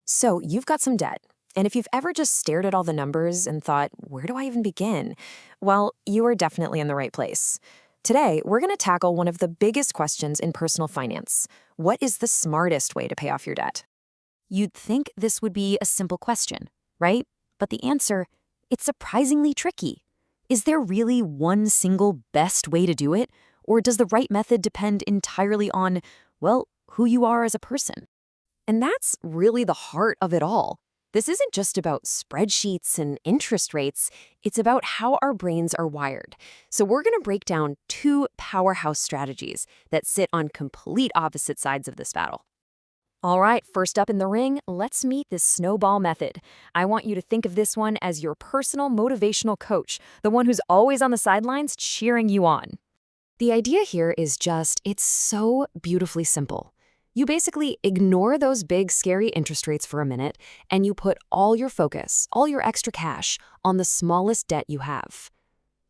So you've got some debt. And if you've ever just stared at all the numbers and thought, where do I even begin? Well, you are definitely in the right place. Today, we're going to tackle one of the biggest questions in personal finance. What is the smartest way to pay off your debt? You'd think this would be a simple question, right? But the answer, it's surprisingly tricky. Is there really one single best way to do it? Or does the right method depend entirely on, well, who you are as a person? And that's really the heart of it all. This isn't just about spreadsheets and interest rates. It's about how our brains are wired. So we're going to break down two powerhouse strategies that sit on complete opposite sides of this battle. All right, first up in the ring, let's meet this snowball method. I want you to think of this one as your personal motivational coach, the one who's always on the sidelines cheering you on. The idea here is it's so beautifully simple. You basically ignore those big, scary interest rates for a minute, and you put all your focus, all your extra cash, on the smallest debt you have.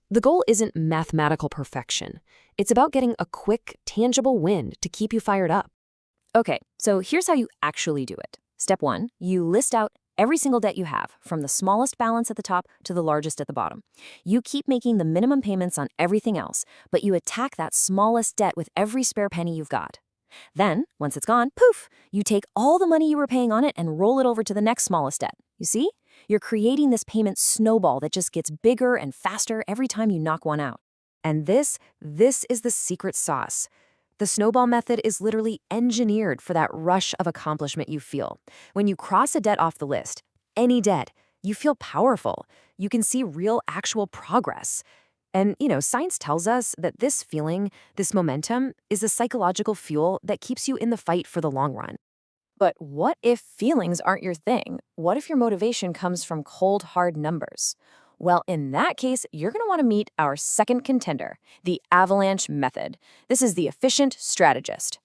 The goal isn't mathematical perfection. It's about getting a quick, tangible win to keep you fired up. Okay, so here's how you actually do it. Step 1, you list out every single debt you have, from the smallest balance at the top to the largest at the bottom. You keep making the minimum payments on everything else, but you attack that smallest debt with every spare penny you've got. Then, once it's gone, poof, you take all the money you were paying on it and roll it over to the next smallest debt. You see? You're creating this payment snowball that just gets bigger and faster every time you knock one out. And this is the secret sauce. The snowball method is literally engineered for that rush of accomplishment you feel. When you cross a debt off the list, any debt, you feel powerful. You can see real, actual progress. And, science tells us that this feeling, this momentum, is a psychological fuel that keeps you in the fight for the long run. But what if feelings aren't your thing? What if your motivation comes from cold, hard numbers? Well, in that case, you're going to want to meet our second contender, the Avalanche method. This is the efficient strategist.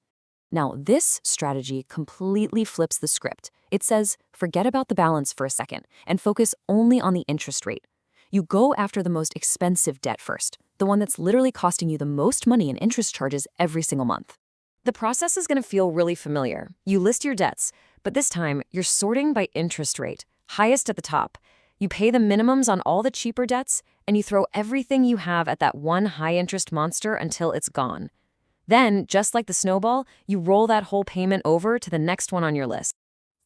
Now, this strategy completely flips the script. It says, forget about the balance for a second and focus only on the interest rate. You go after the most expensive debt first, the one that's literally costing you the most money in interest charges every single month. The process is going to feel really familiar. You list your debts, but this time you're sorting by interest rate, highest at the top. You pay the minimums on all the cheaper debts, and you throw everything you have at that one high-interest monster until it's gone. Then, just like the snowball, you roll that whole payment over to the next one on your list.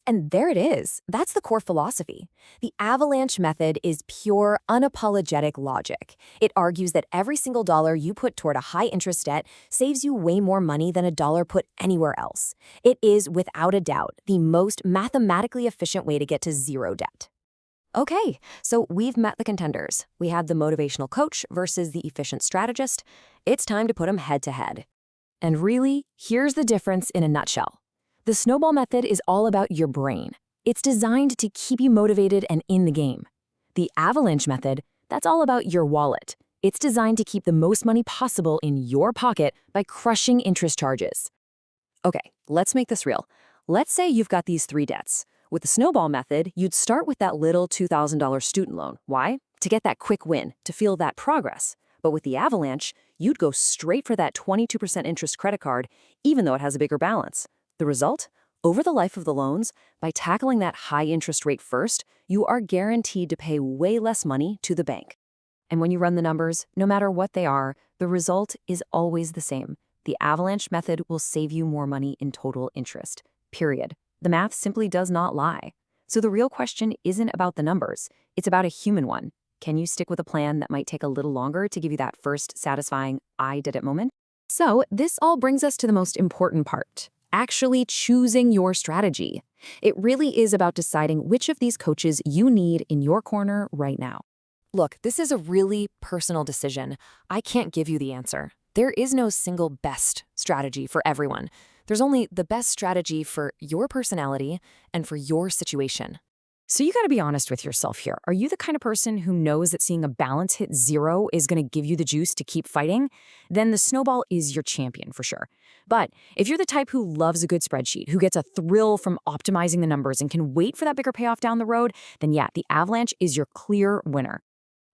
And there it is. That's the core philosophy. The Avalanche method is pure, unapologetic logic. It argues that every single dollar you put toward a high-interest debt saves you way more money than a dollar put anywhere else. It is, without a doubt, the most mathematically efficient way to get to zero debt. Okay, so we've met the contenders. We had the motivational coach versus the efficient strategist. It's time to put them head-to-head. And really, here's the difference in a nutshell. The snowball method is all about your brain. It's designed to keep you motivated and in the game. The avalanche method, that's all about your wallet. It's designed to keep the most money possible in your pocket by crushing interest charges. Okay, let's make this real. Let's say you've got these 3 debts. With the snowball method, you'd start with that little $2,000 student loan. Why? To get that quick win, to feel that progress. But with the avalanche, you'd go straight for that 22% interest credit card, even though it has a bigger balance. The result? Over the life of the loans, by tackling that high interest rate first, you are guaranteed to pay way less money to the bank. And when you run the numbers, no matter what they are, the result is always the same. The avalanche method will save you more money in total interest. Period. The math simply does not lie. So the real question isn't about the numbers. It's about a human one. Can you stick with a plan that might take a little longer to give you that first satisfying I did it moment? So this all brings us to the most important part. Actually choosing your strategy. It really is about deciding which of these coaches you need in your corner right now. Look, this is a really personal decision. I can't give you the answer. There is no single best strategy for everyone. There's only the best strategy for your personality and for your situation. So you got to be honest with yourself here. Are you the kind of person who knows that seeing a balance hit 0 is going to give you the juice to keep fighting? Then the snowball is your champion for sure. But if you're the type who loves a good spreadsheet, who gets a thrill from optimizing the numbers and can wait for that bigger payoff down the road, then yeah, the avalanche is your clear winner.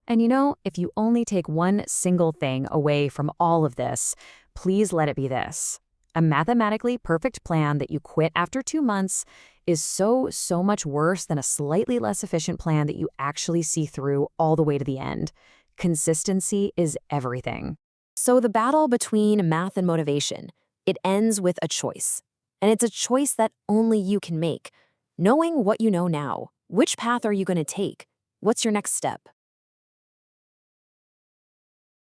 And if you only take one single thing away from all of this, please let it be this. A mathematically perfect plan that you quit after 2 months is so much worse than a slightly less efficient plan that you actually see through all the way to the end. Consistency is everything. So the battle between math and motivation, it ends with a choice. And it's a choice that only you can make. Knowing what you know now, which path are you going to take? What's your next step?